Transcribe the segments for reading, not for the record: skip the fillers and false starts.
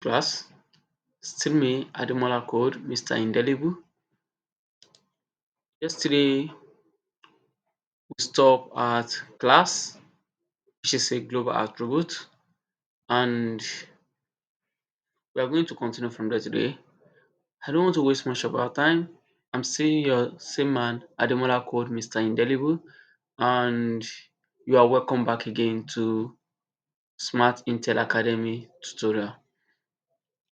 Class, still me, Ademola Code, Mr. Indelible. Yesterday we stopped at class, which is a global attribute, and we are going to continue from there today. I don't want to waste much of our time. I'm still your same man, Ademola Code, Mr. Indelible, and you are welcome back again to Smart Intel Academy tutorial.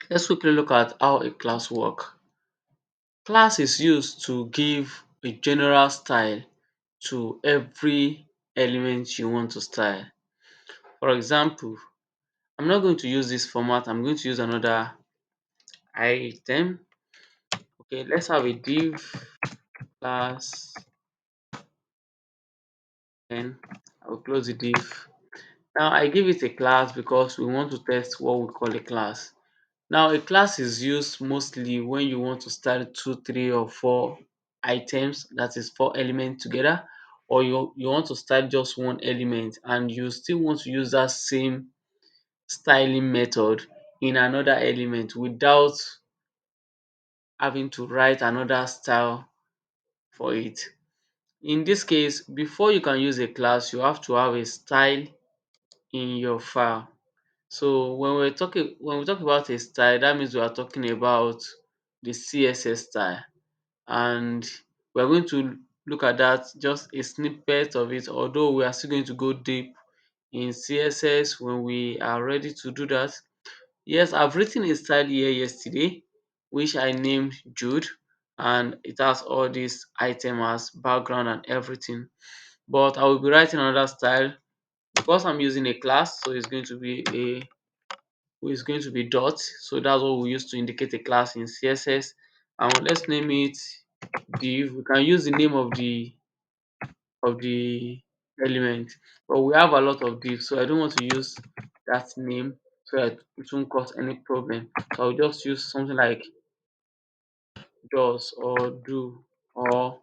Let's quickly look at how a class works. Class is used to give a general style to every element you want to style. For example, I'm not going to use this format, I'm going to use another item. Okay, let's have a div class, then I'll close the div. Now I give it a class because we want to test what we call a class. Now a class is used mostly when you want to style two, three or four items, that is four elements together, or you want to style just one element and you still want to use that same styling method in another element without having to write another style for it. In this case, before you can use a class, you have to have a style in your file. So when we talk about a style, that means we are talking about the CSS style, and we're going to look at that just a snippet of it, although we are still going to go deep in CSS when we are ready to do that. Yes, I've written a style here yesterday, which I named Jude, and it has all these items as background and everything. But I will be writing another style because I'm using a class, so it's going to be dot. So that's what we use to indicate a class in CSS. And let's name it div. We can use the name of the element, but we have a lot of divs, so I don't want to use that name so that it won't cause any problem. So I'll just use something like does or do or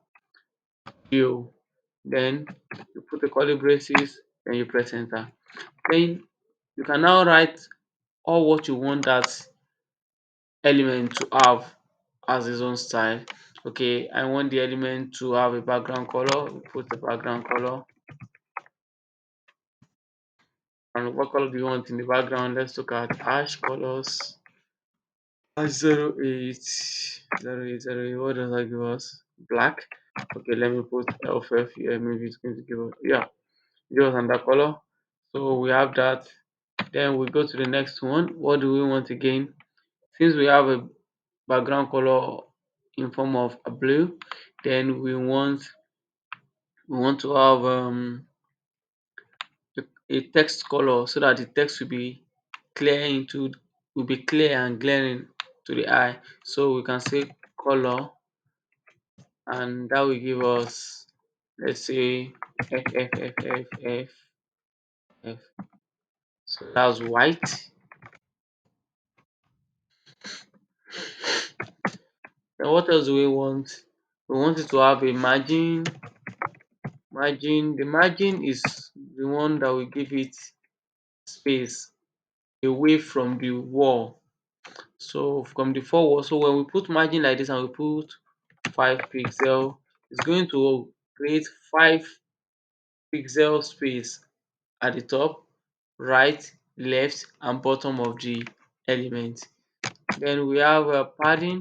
do. Then you put the curly braces, then you press enter. Then you can now write all what you want that element to have as its own style. Okay, I want the element to have a background color, we put the background color. And what color do you want in the background? Let's look at ash colors. Ash 08, what does that give us? Black. Okay, let me put LFF here. Maybe it's going to give us, yeah, give us another color. So we have that. Then we go to the next one. What do we want again? Since we have a background color in form of a blue, then we want to have a text color so that the text will be clear and glaring to the eye. So we can say color, and that will give us, let's say, F F F F F F. So that's white. Then what else do we want? We want it to have a margin. The margin is the one that will give it space away from the wall. So from the forward, so when we put margin like this and we put 5 pixel, it's going to create 5 pixel space at the top, right, left and bottom of the element. Then we have padding.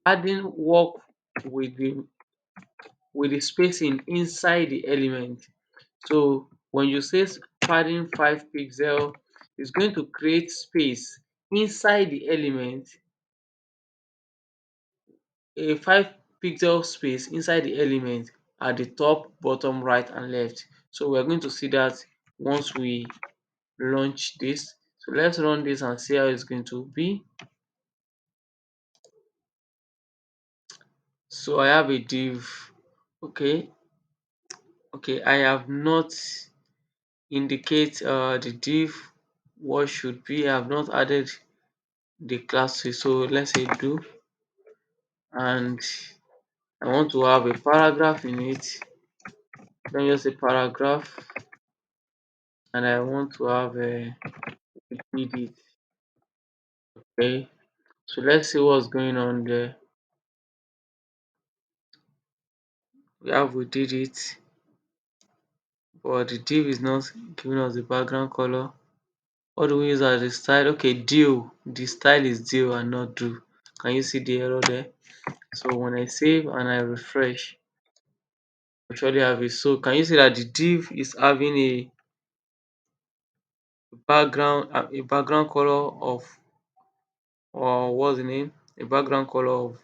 Padding work with the spacing inside the element. So when you say padding 5 pixel, it's going to create space inside the element, a 5 pixel space inside the element at the top, bottom, right and left. So we're going to see that once we launch this. So let's run this and see how it's going to be. So I have a div. Okay, I have not indicate the div what should be. I have not added the classes. So let's say do, and I want to have a paragraph in it. Let me just say paragraph, and I want to have a edit. Okay, so let's see what's going on there. We did it, but the div is not giving us the background color. What do we use as the style? Okay, deal. The style is deal and not do. Can you see the error there? So when I save and I refresh, I actually have it. So can you see that the div is having a background color of, or what's the name? A background color of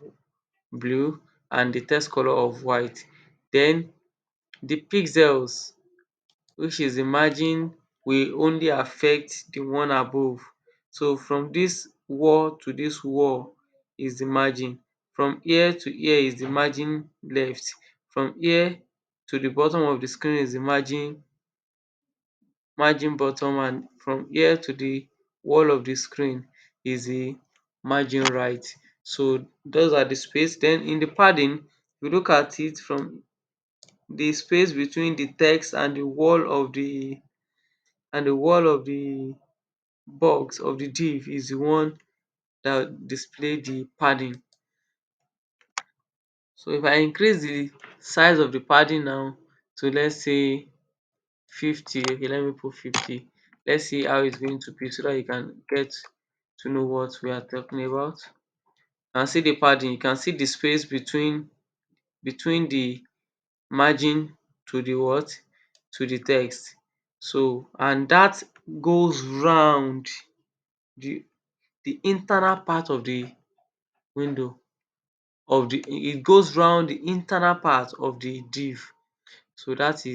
blue and the text color of white. Then the pixels, which is the margin, will only affect the one above. So from this wall to this wall is the margin. From here to here is the margin left. From here to the bottom of the screen is the margin bottom, and from here to the wall of the screen is the margin right. So those are the space. Then in the padding, if you look at it, from the space between the text and the wall of the box of the div is the one that display the padding. So if I increase the size of the padding now to, let's say, 50, okay, let me put 50. Let's see how it's going to be so that you can get to know what we are talking about. And see the padding, you can see the space between the margin to the what? To the text. So, and that goes round the internal part of the window of the it goes round the internal part of the div. So that's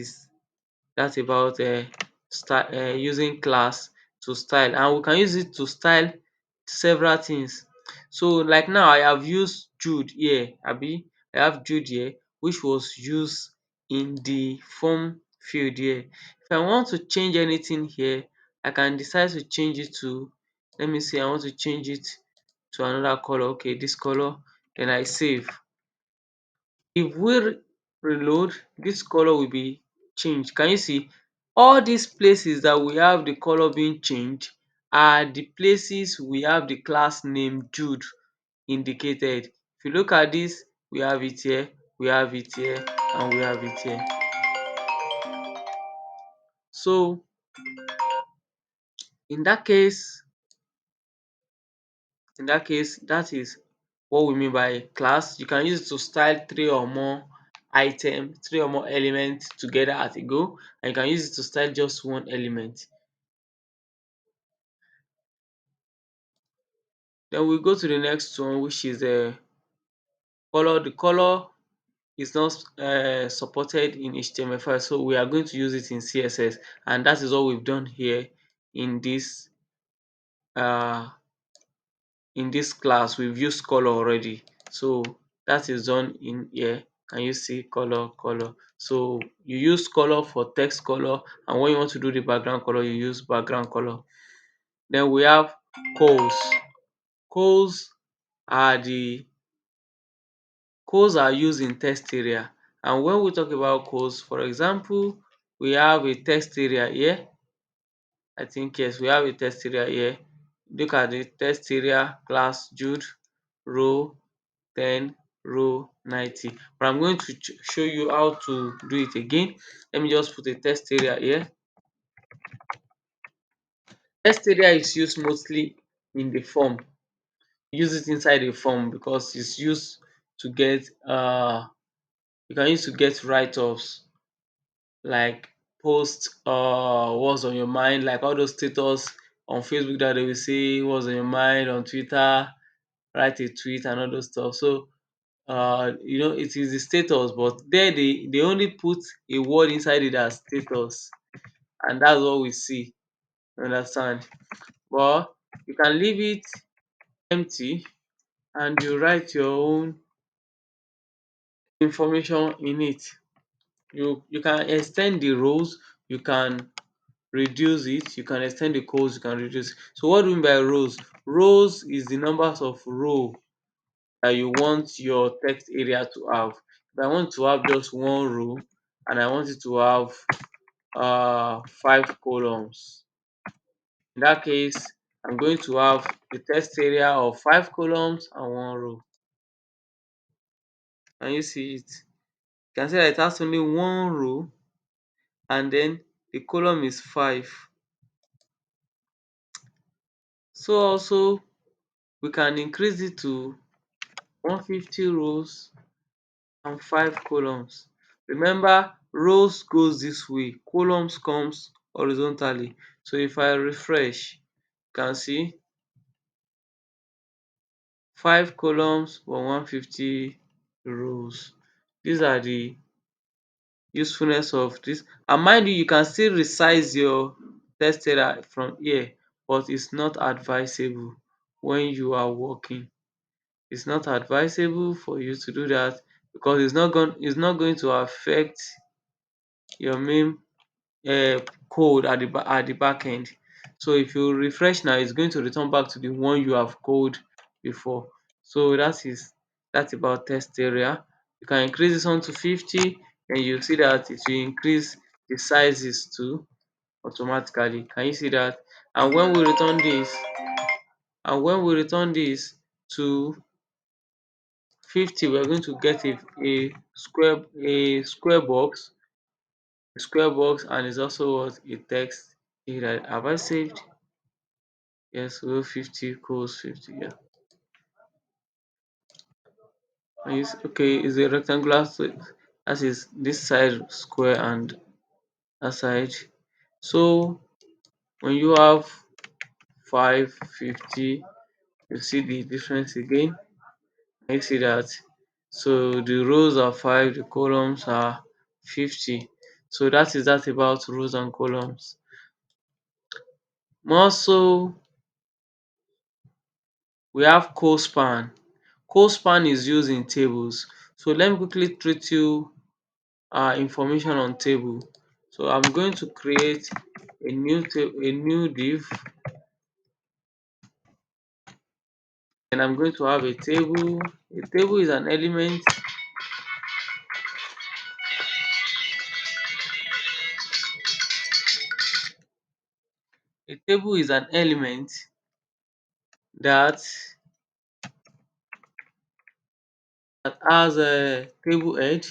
about using class to style, and we can use it to style several things. So like now I have used Jude here, abi I have Jude here, which was used in the form field here. If I want to change anything here, I can decide to change it to, let me see, I want to change it to another color. Okay, this color. Then I save. If we reload, this color will be changed. Can you see all these places that we have the color being changed are the places we have the class name Jude indicated. If you look at this, we have it here, we have it here, and we have it here. So in that case, that is what we mean by class. You can use it to style three or more elements together at a go, and you can use it to style just one element. Then we go to the next one, which is color. The color is not supported in HTML5, so we are going to use it in CSS, and that is what we've done here in uh, this class. We've used color already, so that is done in here. Can you see color? So you use color for text color, and when you want to do the background color, you use background color. Then we have codes. Codes are the codes are used in text area, and when we talk about codes, for example, we have a text area here. I think yes, we have a text area here. Look at the text area class Jude row 10 row 90, but I'm going to show you how to do it again. Let me just put a text area here. Text area is used mostly in the form. Use it inside a form because it's used to get you can use to get write-ups, like post what's on your mind, like all those status on Facebook that they will say what's on your mind, on Twitter, write a tweet and all those stuff. So it is the status, but there they only put a word inside it as status, and that's what we see. You understand? But you can leave it empty and you write your own information in it. You can extend the rows, you can reduce it, you can extend the codes, you can reduce. So what do we mean by rows? Rows is the numbers of row that you want your text area to have. If I want to have just one row and I want it to have 5 columns, in that case I'm going to have a test area of 5 columns and 1 row. Can you see it? You can see that it has only 1 row and then the column is 5. So also we can increase it to 150 rows and 5 columns. Remember, rows goes this way, columns comes horizontally. So if I refresh, you can see 5 columns for 150 rows. These are the usefulness of this. And mind you, you can still resize your text area from here, but it's not advisable when you are working. It's not advisable for you to do that because it's not going to affect your main code at the back end. So if you refresh now, it's going to return back to the one you have coded before. So that's about test area. You can increase this one to 50 and you see that it will increase the sizes too automatically. Can you see that? And when we return this to 50, we're going to get a square box, and it's also what a text area. Have I saved? Yes, row 50 equals 50. Yeah. And okay, it's a rectangular, so that is this side square and that side. So when you have 550, you see the difference again. You see that. So the rows are 5, the columns are 50. So that is that about rows and columns. More so, we have co-span. Co-span is used in tables. So let me quickly treat you information on table. So I'm going to create a new div, and I'm going to have a table. A table is an element. A table is an element that has a table head.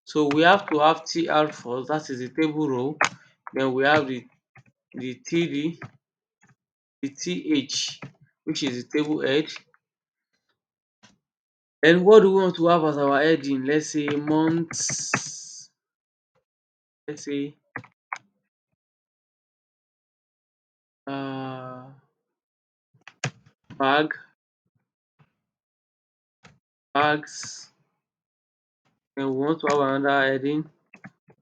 So we have to have tr first, that is the table row. Then we have the td, the th, which is the table head. Then what do we want to have as our heading? Let's say months. Let's say uh bag bags. Then we want to have another heading.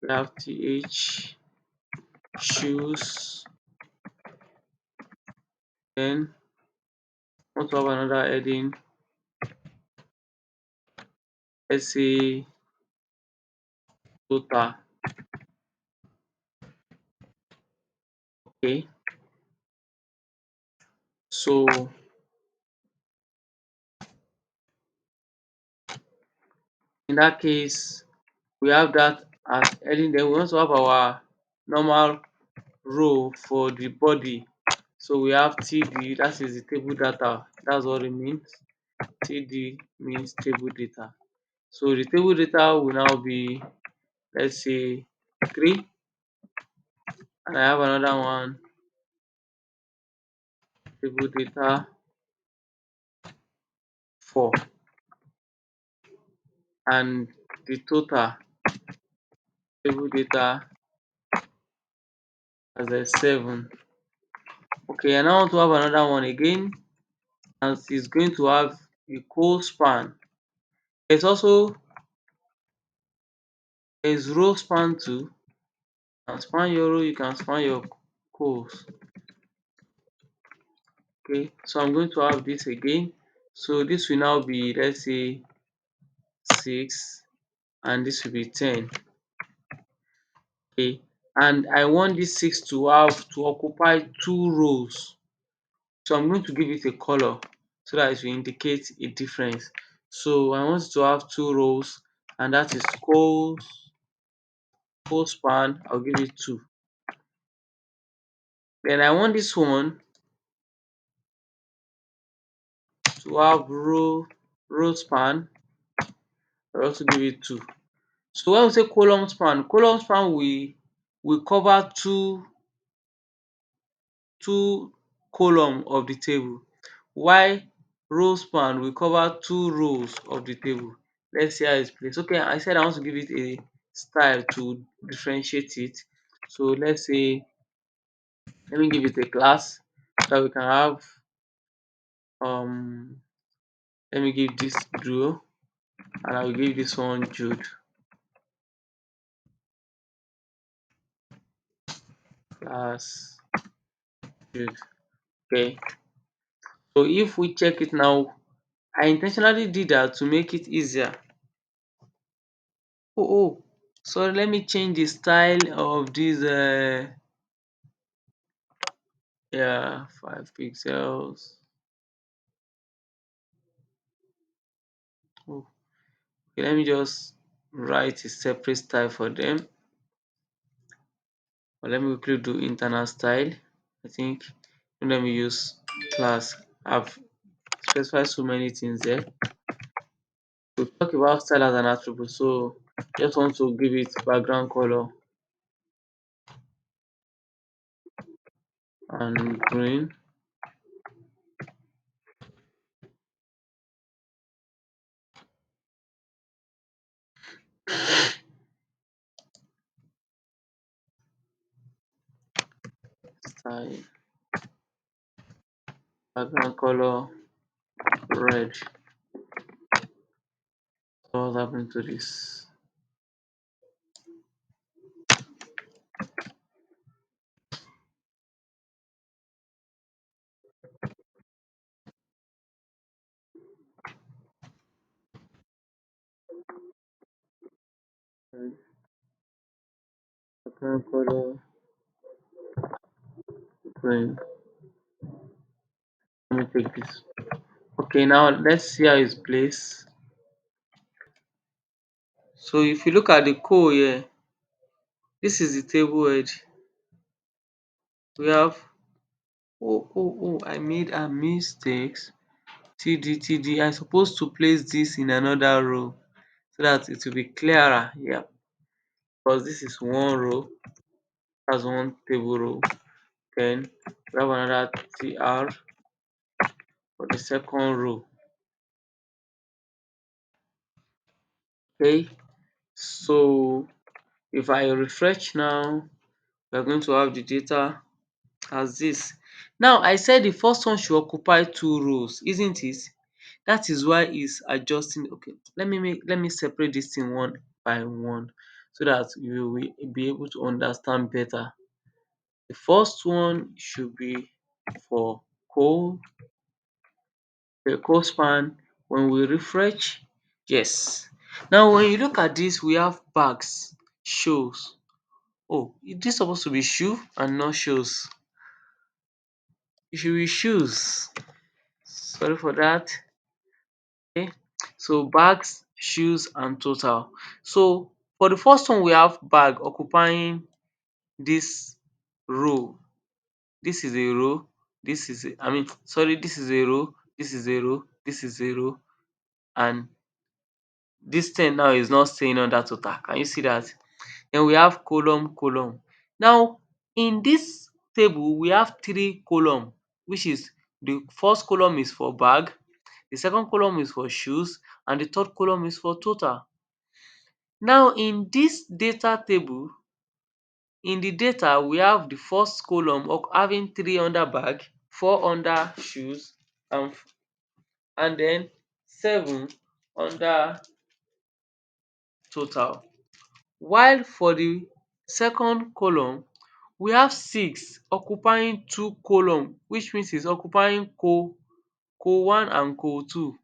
We have th shoes. Then we want to have another heading. Let's say total. Okay. So in that case, we have that as heading. Then we want to have our normal row for the body. So we have td, that is the table data. That's what it means. TD means table data. So the table data will now be, let's say, 3, and I have another one, table data 4, and the total table data as a 7. Okay, and I want to have another one again, and it's going to have a code span. There's also there's row span too. You can span your row, you can span your codes. Okay, so I'm going to have this again. So this will now be, let's say, 6, and this will be 10. Okay, and I want this 6 to occupy 2 rows. So I'm going to give it a color so that it will indicate a difference. So I want it to have 2 rows, and that is co span. I'll give it 2. Then I want this one to have row span. I also give it 2. So when we say column span will cover two column of the table, while row span will cover 2 rows of the table. Let's see how it's placed. Okay, I said I want to give it a style to differentiate it. So let's say, let me give it a class so that we can have, um let me give this Drew, and I will give this one Jude. Class Jude. Okay. So if we check it now, I intentionally did that to make it easier. Oh, sorry, let me change the style of this. Yeah, 5 pixels. Oh, okay, let me just write a separate style for them. But let me quickly do internal style. I think, let me use class. I've specified so many things there. We talk about style as an attribute, so just want to give it background color and green style, background color red. So what's happening to this? Background color green. Let me take this. Okay, now let's see how it's placed. So if you look at the code here, this is the table head. We have, I made a mistake. TD. I'm supposed to place this in another row so that it will be clearer. Yeah, because this is one row. That's one table row. Then we have another TR for the second row. Okay, so if I refresh now, we're going to have the data as this. Now I said the first one should occupy 2 rows, isn't it? That is why it's adjusting. Okay, let me separate this thing one by one so that you will be able to understand better. The first one should be for co co-span. When we refresh, yes. Now when you look at this, we have bags, shoes. Oh, this supposed to be shoe and not shoes. It should be shoes. Sorry for that. Okay, so bags, shoes and total. So for the first one, we have bag occupying this row. This is a row, this is a, I mean sorry, this is a row, this is a row, this is a row, and this thing now is not staying under total. Can you see that? Then we have column. Now in this table we have 3 column, which is the first column is for bag, the second column is for shoes, and the third column is for total. Now in this data table, in the data we have the first column of having 3 under bag, 4 under shoes, and then 7 under total. While for the second column we have 6 occupying 2 column, which means it's occupying co 1 and co 2.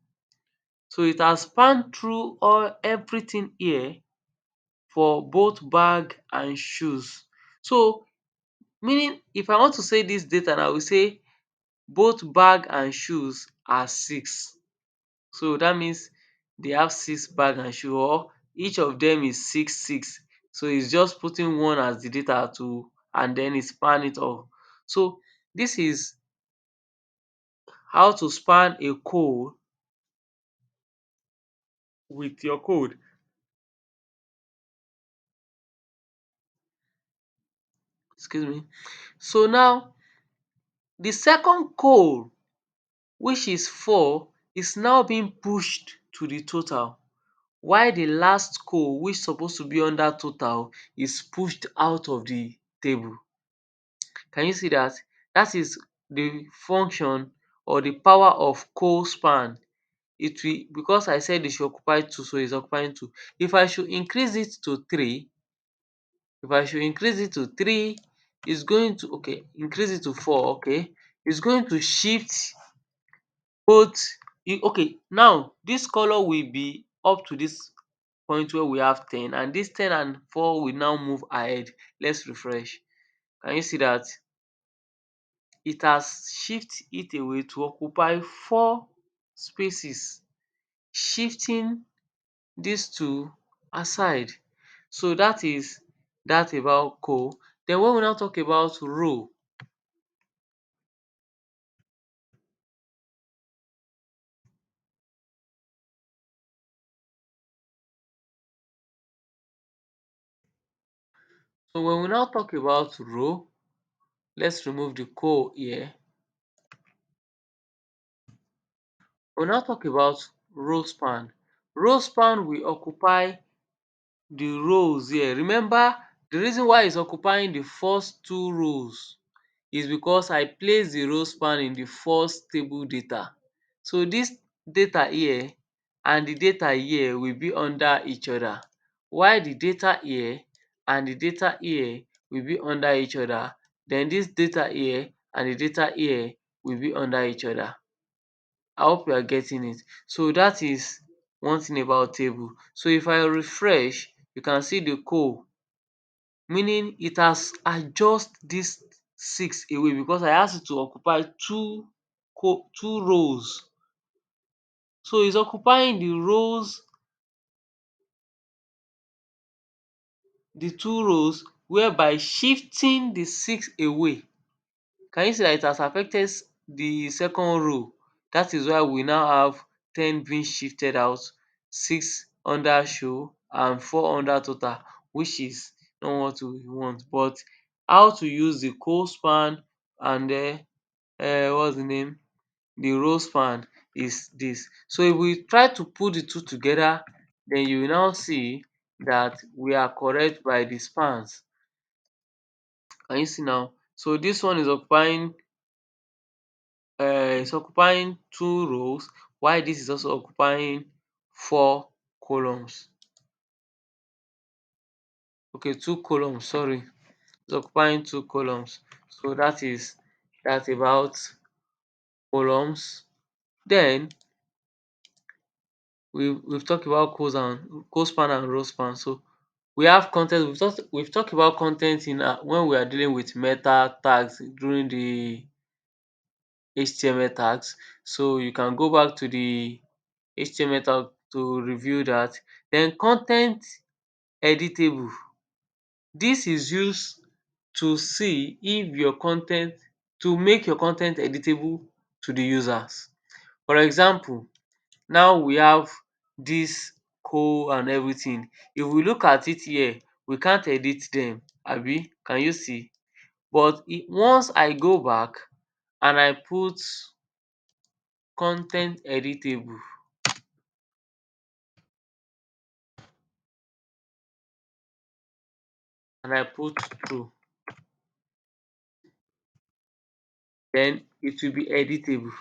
So it has spanned through everything here for both bag and shoes. So meaning if I want to say this data now, I will say both bag and shoes are 6. So that means they have 6 bag and shoe, or each of them is 6. So it's just putting one as the data to, and then it span it off. So this is how to span a code with your code. Excuse me. So now the second code, which is 4, is now being pushed to the total, while the last code, which suppose to be under total, is pushed out of the table. Can you see that? That is the function or the power of code span. It will, because I said it should occupy 2, so it's occupying 2. If I should increase it to 3, if I should increase it to 3, it's going to, okay, increase it to 4, okay, it's going to shift both. Okay, now this color will be up to this point where we have 10, and this 10 and 4 will now move ahead. Let's refresh. Can you see that? It has shift it away to occupy 4 spaces, shifting these two aside. So that is that about co. Then when we now talk about row, so when we now talk about row, let's remove the co here. We now talk about row span. Row span will occupy the rows here. Remember, the reason why it's occupying the first 2 rows is because I place the row span in the first table data. So this data here and the data here will be under each other, while the data here and the data here will be under each other. Then this data here and the data here will be under each other. I hope you are getting it. So that is one thing about table. So if I refresh, you can see the code, meaning it has adjust this 6 away because I asked it to occupy 2 rows. So it's occupying the 2 rows, whereby shifting the 6 away. Can you see that it has affected the second row? That is why we now have 10 being shifted out, 6 under show and 4 under total, which is not what we want. But how to use the code span and what's the name, the row span is this. So if we try to put the two together, then you will now see that we are correct by the spans. Can you see now? So this one is occupying 2 rows, while this is also occupying 4 columns. Okay, 2 columns, sorry. It's occupying 2 columns. So that about columns. Then we've talked about cospan and row span. So we have content. We've talked about content in when we are dealing with meta tags during the HTML tags. So you can go back to the HTML tag to review that. Then content editable. This is used to see if your content to make your content editable to the users. For example, now we have this code and everything. If we look at it here, we can't edit them, abi? Can you see? But once I go back and I put content editable and I put true, then it will be editable.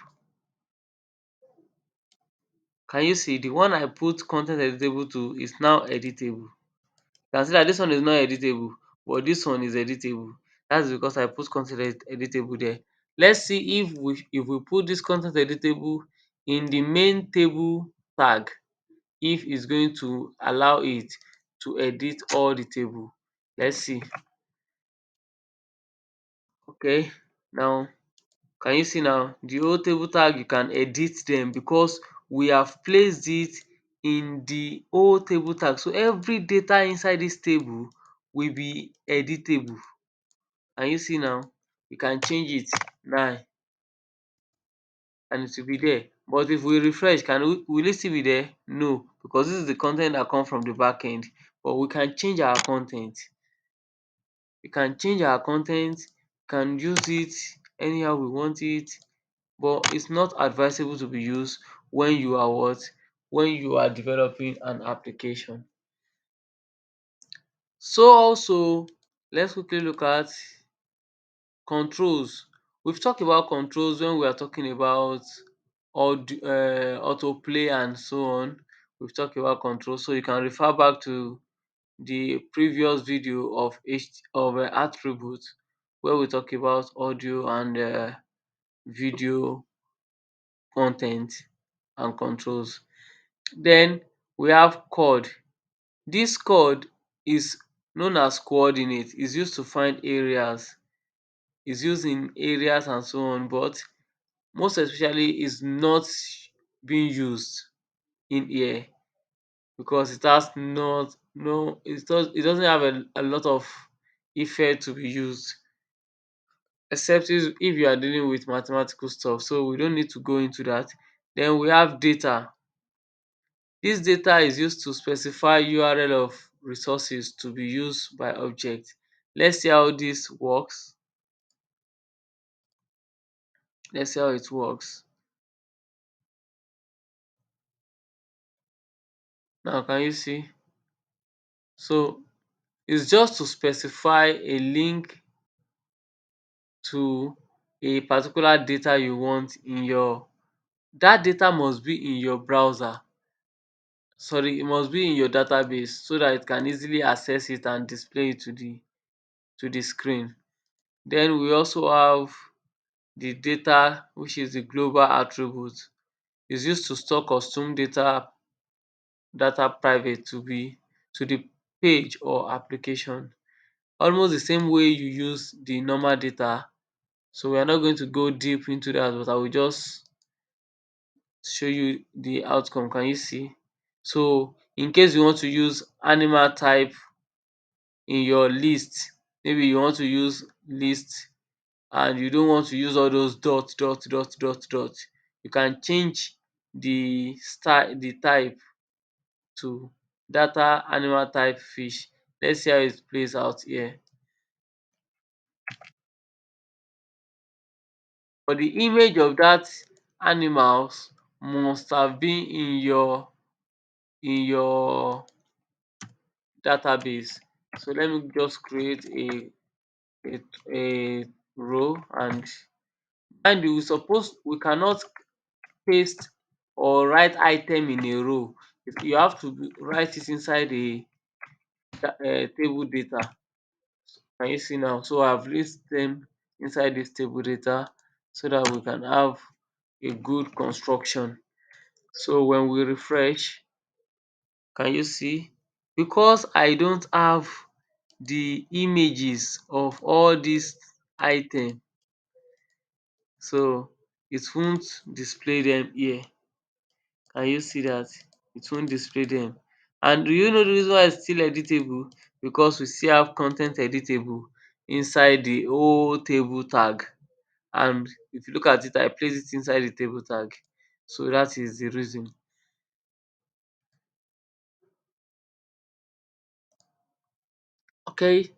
Can you see? The one I put content editable to is now editable. You can see that this one is not editable, but this one is editable. That's because I put content editable there. Let's see if we put this content editable in the main table tag, if it's going to allow it to edit all the table. Let's see. Okay, now can you see now the whole table tag, you can edit them because we have placed it in the whole table tag. So every data inside this table will be editable. Can you see now? You can change it now. and it will be there. But if we refresh, will it still be there? No, because this is the con ten t that come from the back end. But we can change our con ten t. We can change our con ten t, can use it anyhow we want it, but it's not advisable to be used when you are what? When you are developing an application. So also, let's quickly look at controls. We've talked about controls when we are talking about autoplay and so on. We've talked about controls, so you can refer back to the previous video of attributes where we talk about audio and video con ten t and controls. Den we have chord. Dis chord is known as coordinate, is used to find areas, is used in areas and so on, but most especially is not being used in here because it has not no it doesn't have a lot of effect to be used, except if you are dealing with mathematical stuff, so we don't need to go into that. Den we have data. Dis data is used to specify URL of resources to be used by object. Let's see how dis works. Let's see how it works. Now can you see? So it's just to specify a link to a particular data you want in your dat data must be in your browser, sorry, it must be in your database so dat it can easily access it and display it to the screen. Den we also have the data, which is the global attribute. Is used to store custom data private to the page or application, almost the same way you use the normal data. So we are not going to go deep into that, but I will just show you the outcome. Can you see? So in case you want to use animal type in your list, maybe you want to use list and you don't want to use all those dot, you can change the type to data animal type fish. Let's see how it plays out here. But the image of that animals must have been in your database. So let me just create a row, and we cannot paste or write item in a row. You have to write it inside a table data. Can you see now? So I've list them inside this table data so that we can have a good construction. So when we refresh, can you see? Because I don't have the images of all these items, so it won't display them here. Can you see that? It won't display them. And do you know the reason why it's still editable? Because we still have con ten t editable inside the whole table tag. And if you look at it, I place it inside the table tag. So that is the reason. Okay,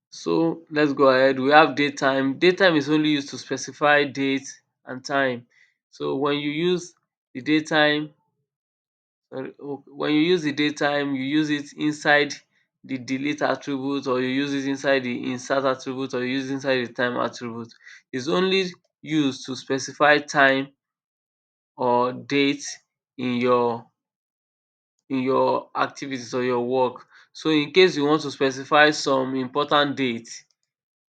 so let's go ahead. We have date time. Date time is only used to specify date and time. So when you use the date time, when you use the date time, you use it inside the delete attribute, or you use it inside the insert attribute, or you use it inside the time attribute. It's only used to specify time or date in your activities or your work. So in case you want to specify some important dates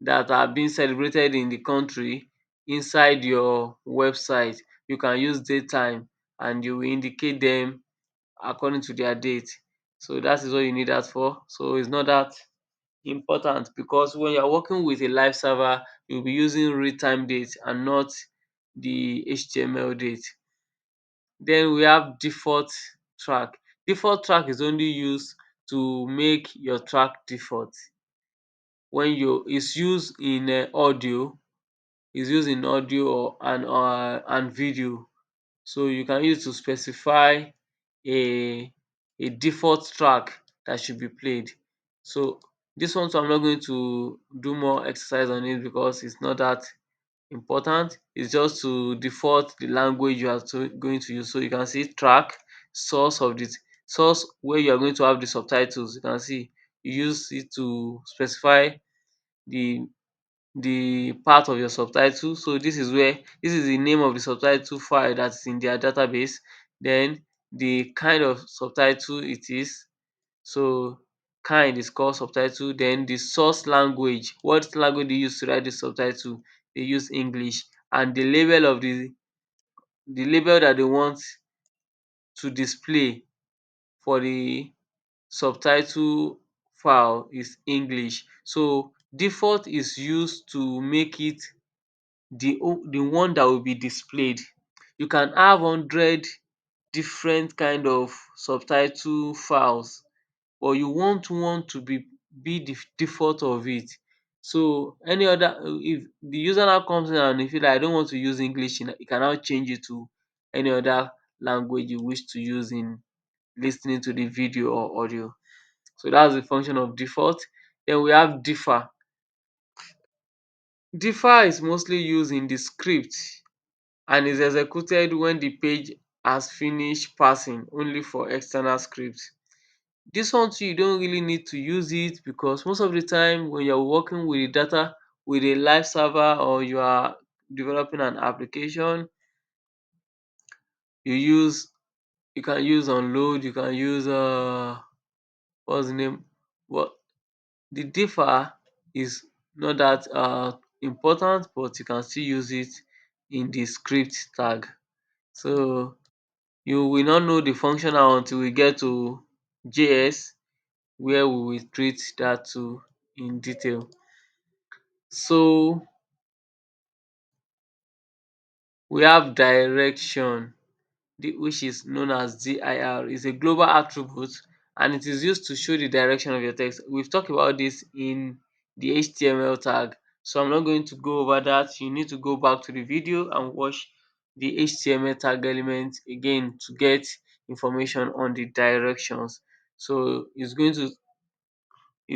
that are being celebrated in the country inside your website, you can use date time and you will indicate them according to their date. So that is what you need that for. So it's not that important, because when you're working with a live server, you'll be using real time date and not the HTML date. Then we have default track. Default track is only used to make your track default. When you It's used in audio, is used in audio and video. So you can use to specify a default track that should be played. So this one too I'm not going to do more exercise on it because it's not that important. It's just to default the language you are going to use. So you can see track, source of this source where you are going to have the subtitles. You can see you use it to specify the part of your subtitle. So this is the name of the subtitle file that's in their database, then the kind of subtitle it is. So kind is called subtitle, then the source language, what language they use to write the subtitle, they use English, and the label of the label that they want to display for the subtitle file is English. So default is used to make it the one that will be displayed. You can have 100 different kind of subtitle files, but you want one to be the default of it. So any other if the user now comes in and e feel like I don't want to use English, you can now change it to any other language you wish to use in lis ten ing to the video or audio. So that's the function of default. Then we have differ. Differ is mostly used in the script and is executed when the page has finished passing only for external scripts. This one too you don't really need to use it because most of the time when you're working with the data with a live server or you are developing an application, you use you can use unload, you can use what's the name? What the differ is not that important, but you can still use it in the script tag. So you will not know the functional until we get to JS where we will treat that too in detail. So we have direction which is known as dir, is a global attribute and it is used to show the direction of your text. We've talked about this in the HTML tag, so I'm not going to go over that. You need to go back to the video and watch the HTML tag element again to get information on the directions. So it's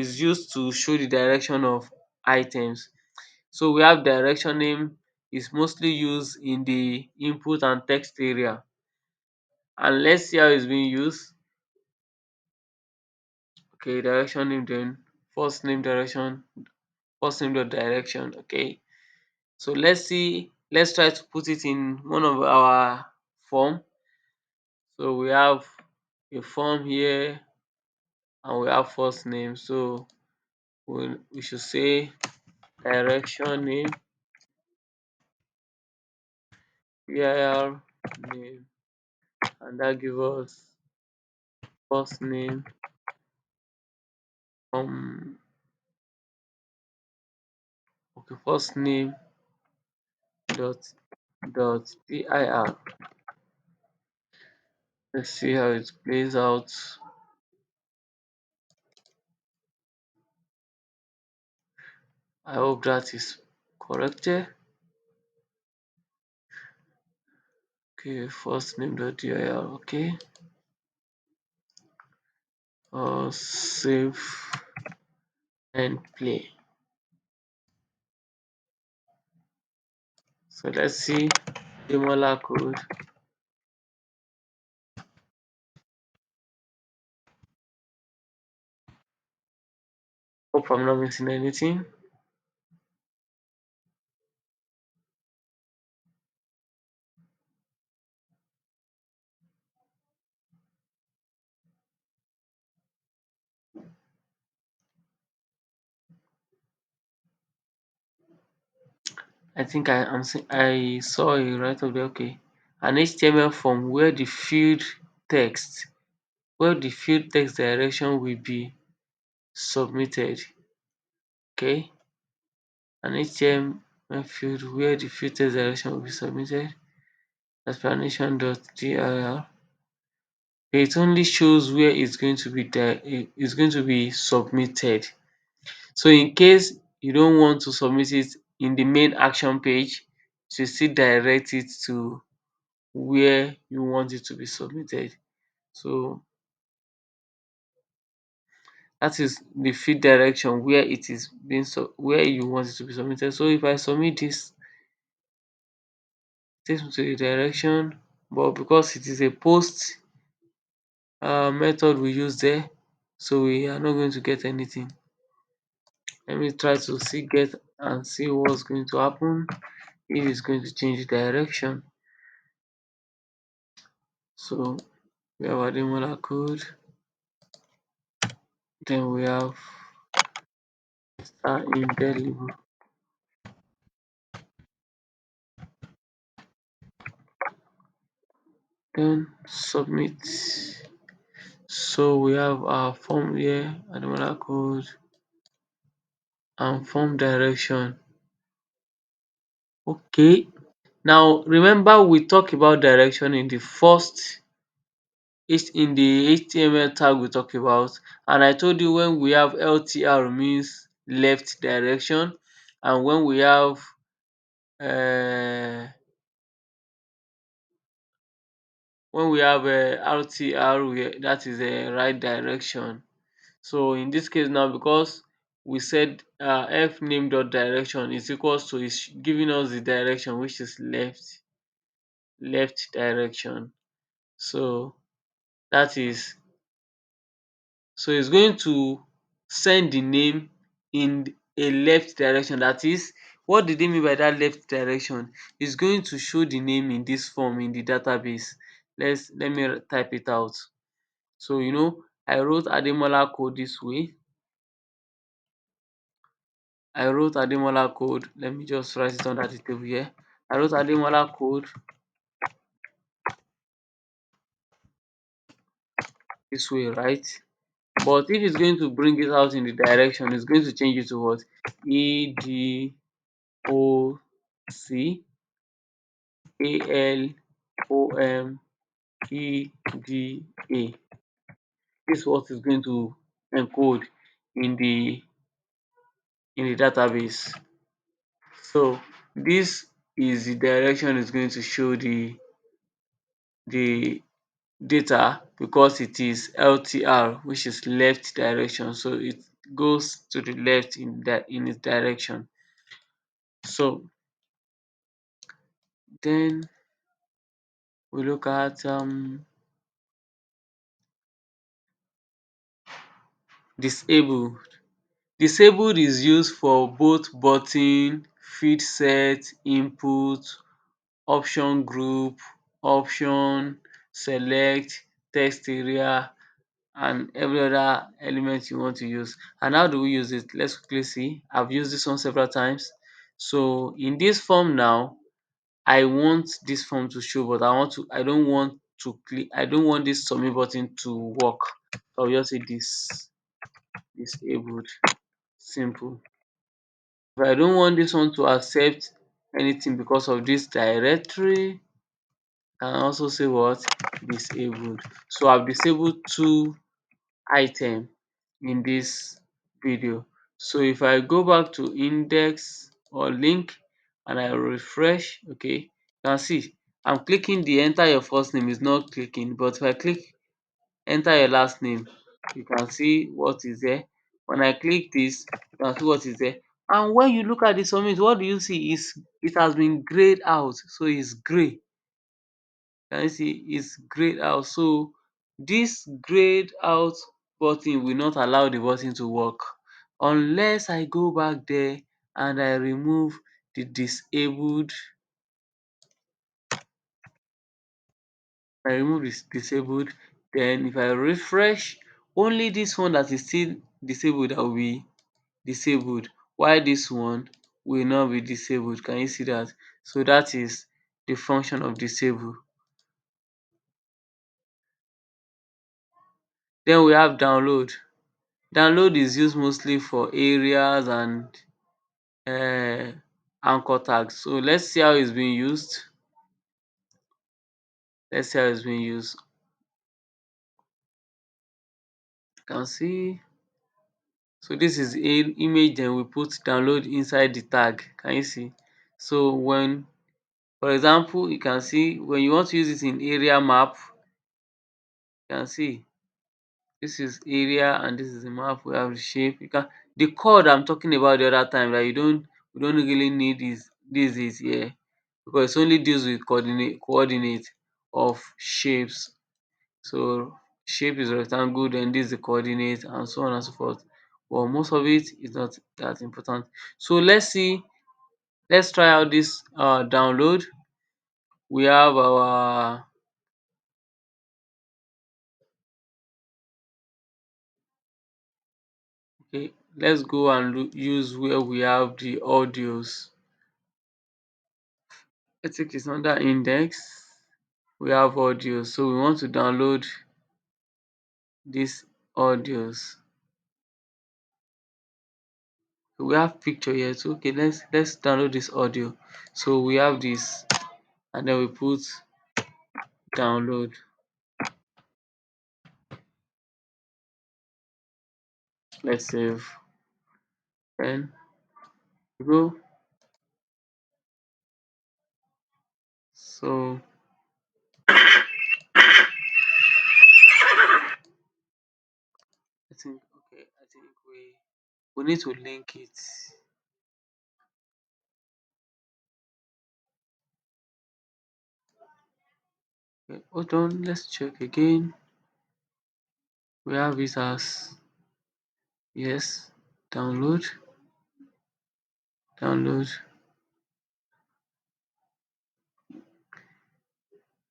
used to show the direction of items. So we have direction name is mostly used in the input and text area. And let's see how it's being used. Okay, direction name, then first name direction, first name dot direction. Okay, so let's try to put it in one of our form. So we have a form here and we have first name. So we should say direction name vir name, and that give us first name um okay, first name dot dir. Let's see how it plays out. I hope that is corrected. Okay, first name dot dir. Okay, save and play. So let's see similar code. Hope I'm not missing anything. I think I saw it right up there. Okay, an HTML form where the field text direction will be submitted. Okay, an HTML field where the field text direction will be submitted. Explanation.dir. It only shows where it's going to be submitted. So in case you don't want to submit it in the main action page, you still direct it to where you want it to be submitted. So that is the feed direction where it is being where you want it to be submitted. So if I submit this, it takes me to the direction, but because it is a post method we use there, so we are not going to get anything. Let me try to see get and see what's going to happen if it's going to change the direction. So we have Ademola code, then we have Smartintel, then submit. So we have our form here, Ademola code and form direction. Okay. Now remember we talked about direction in the first in the HTML tag we talked about, and I told you when we have LTR means left direction, and when we have um RTR that is right direction. So in this case now, because we said f name dot direction is equals to is giving us the direction which is left direction. So that is, so it's going to send the name in a left direction. That is, what did they mean by that left direction? It's going to show the name in this form in the database. Let me type it out. So I wrote Ademola code this way. I wrote Ademola code. Let me just write it under the table here. I wrote Ademola code this way, right? But if it's going to bring it out in the direction, it's going to change it to what? EDOCALOMEDA. This is what is going to encode in the database. So this is the direction it's going to show the data, because it is LTR, which is left direction. So it goes to the left in its direction. So then we look at disabled. Disabled is used for both button, feed set, input, option group, option, select, text area, and every other element you want to use. And how do we use it? Let's quickly see. I've used this one several times. So in this form now, I want this form to show, but I don't want to click, I don't want this submit button to work. So I'll just say this disabled. Simple. If I don't want this one to accept anything because of this directory, I can also say what? Disabled. So I've disabled two item in this video. So if I go back to index or link and I refresh, okay, you can see I'm clicking the enter your first name is not clicking, but if I click enter your last name, you can see what is there. When I click this, you can see what is there. And when you look at the submit, what do you see? Is it has been grayed out, so it's gray. Can you see it's grayed out? So this grayed out button will not allow the button to work unless I go back there and I remove the disabled. I remove this disabled, then if I refresh, only this one that is still disabled that will be disabled, while this one will not be disabled. Can you see that? So that is the function of disable. Then we have download. Download is used mostly for areas and anchor tags. So let's see how it's being used. Let's see how it's being used. You can see. So this is image, then we put download inside the tag. Can you see? So For example, you can see when you want to use it in area map, you can see this is area and this is the map. We have the shape. You can the code I'm talking about the other time that you don't really need is this is here because it only deals with coordinate of shapes. So shape is rectangle, then this is the coordinate and so on and so forth. But most of it is not that important. So let's try out this download. We have our okay, let's go and use where we have the audios. I think it's under index. We have audio. So we want to download these audios. We have picture here. So okay, let's download this audio. So we have this and then we put download. Let's save. Then we go. So I think okay, I think we need to link it. Okay, hold on, let's check again. We have it as yes, download, download.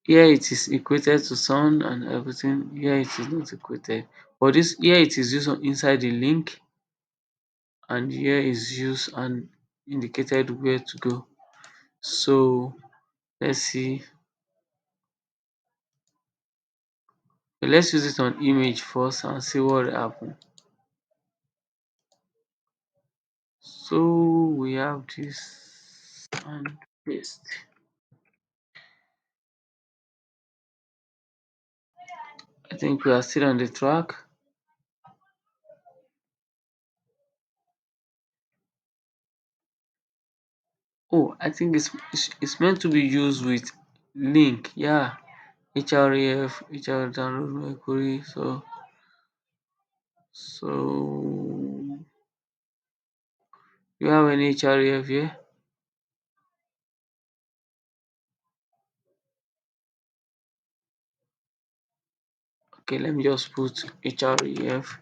Here it is equated to sound and everything. Here it is not equated. But this here it is used inside the link and here is used and indicated where to go. So let's see. Let's use it on image first and see what will happen. So we have this and paste. I think we are still on the track. Oh, I think it's meant to be used with link. Yeah, href, hr download my query. So you have any href here? Okay, let me just put href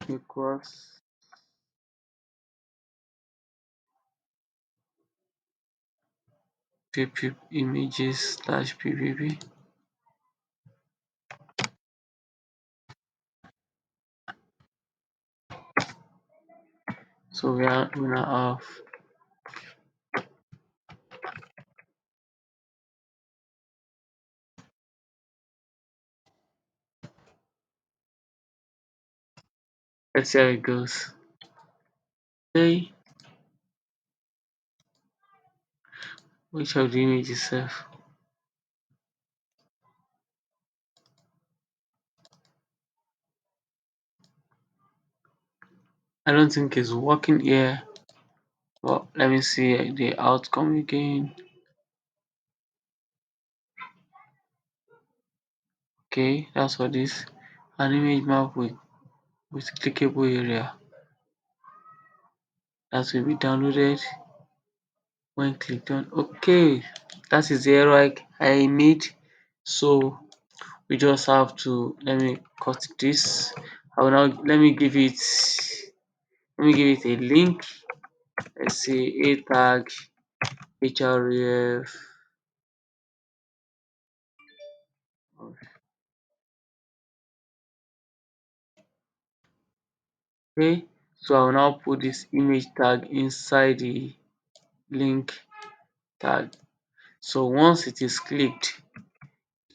equals pp images slash ppp. So we now have let's see how it goes. Okay, which of the images self? I don't think it's working here. But let me see the outcome again. Okay, that's for this. An image map with clickable area that will be downloaded when clicked on. Okay, that is the error I made. So we just have to let me cut this. I will now let me give it a link. Let's say a tag href. Okay, so I will now put this image tag inside the link tag. So once it is clicked,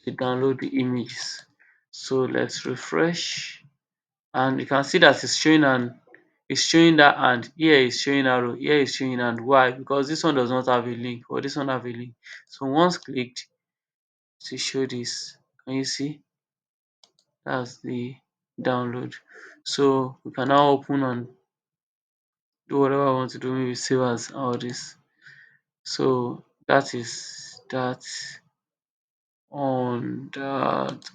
you download the images. So let's refresh and you can see that it's showing that and here is showing arrow, here is showing and why? Because this one does not have a link or this one have a link. So once clicked to show this, can you see? That's the download. So we can now open and do whatever I want to do, maybe save as all this. So that is that on that.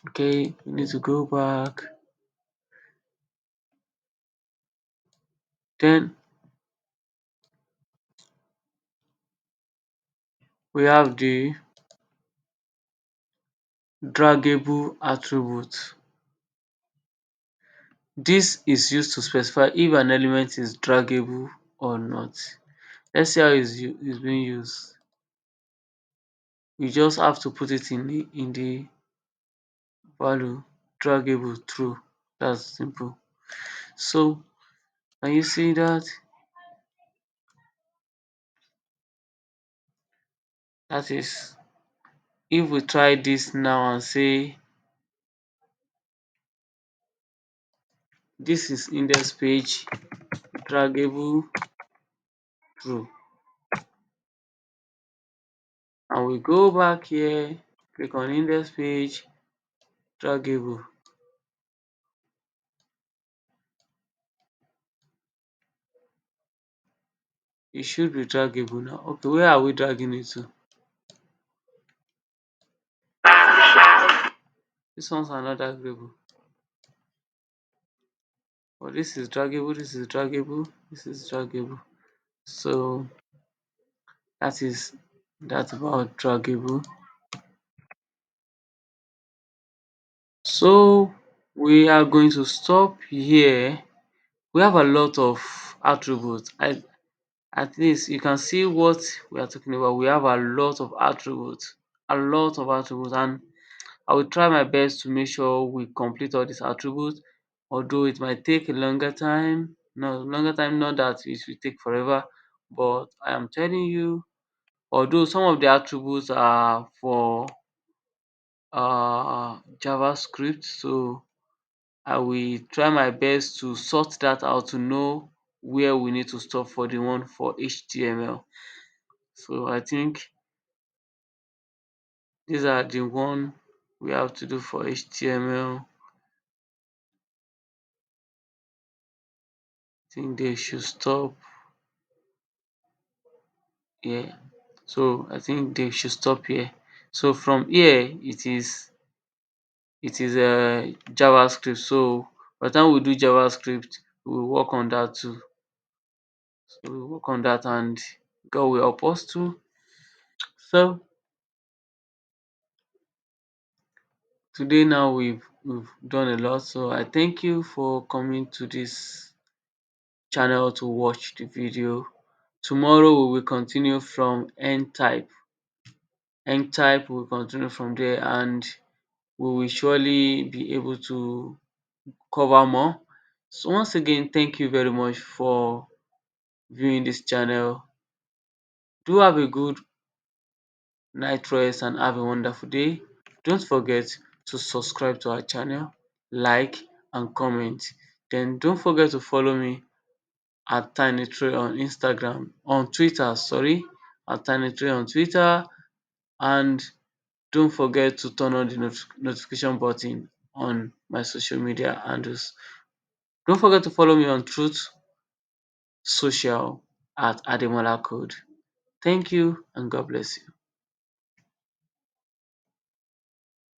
Okay, we need to go back. Then we have the draggable attribute. This is used to specify if an element is draggable or not. Let's see how it's being used. You just have to put it in the value draggable true. That's simple. So can you see that? That is, if we try this now and say this is index page draggable true, and we go back here, click on index page draggable, it should be draggable now. Okay, where are we dragging it to? This one's are not draggable, but this is draggable, this is draggable, this is draggable. So that is that about draggable. So we are going to stop here. We have a lot of attributes. At least you can see what we are talking about. We have a lot of attributes, and I will try my best to make sure we complete all these attributes, although it might take a longer time. No, longer time, not that it will take forever, but I am telling you, although some of the attributes are for JavaScript, so I will try my best to sort that out to know where we need to stop for the one for HTML. So I think these are the one we have to do for HTML. I think they should stop here. So I think they should stop here. So from here it is JavaScript. So by the time we do JavaScript, we will work on that too. So we work on that and God will help us too. So today now we've done a lot. So I thank you for coming to this channel to watch the video. Tomorrow we will continue from end type. End type we will continue from there, and we will surely be able to cover more. So once again, thank you very much for viewing this channel. Do have a good night rest and have a wonderful day. Don't forget to subscribe to our channel, like and comment. Then don't forget to follow me at tinytree on Instagram, on Twitter, sorry, at tinytree on Twitter, and don't forget to turn on the notification button on my social media handles. Don't forget to follow me on Truth Social at Ademola Code. Thank you and God bless you.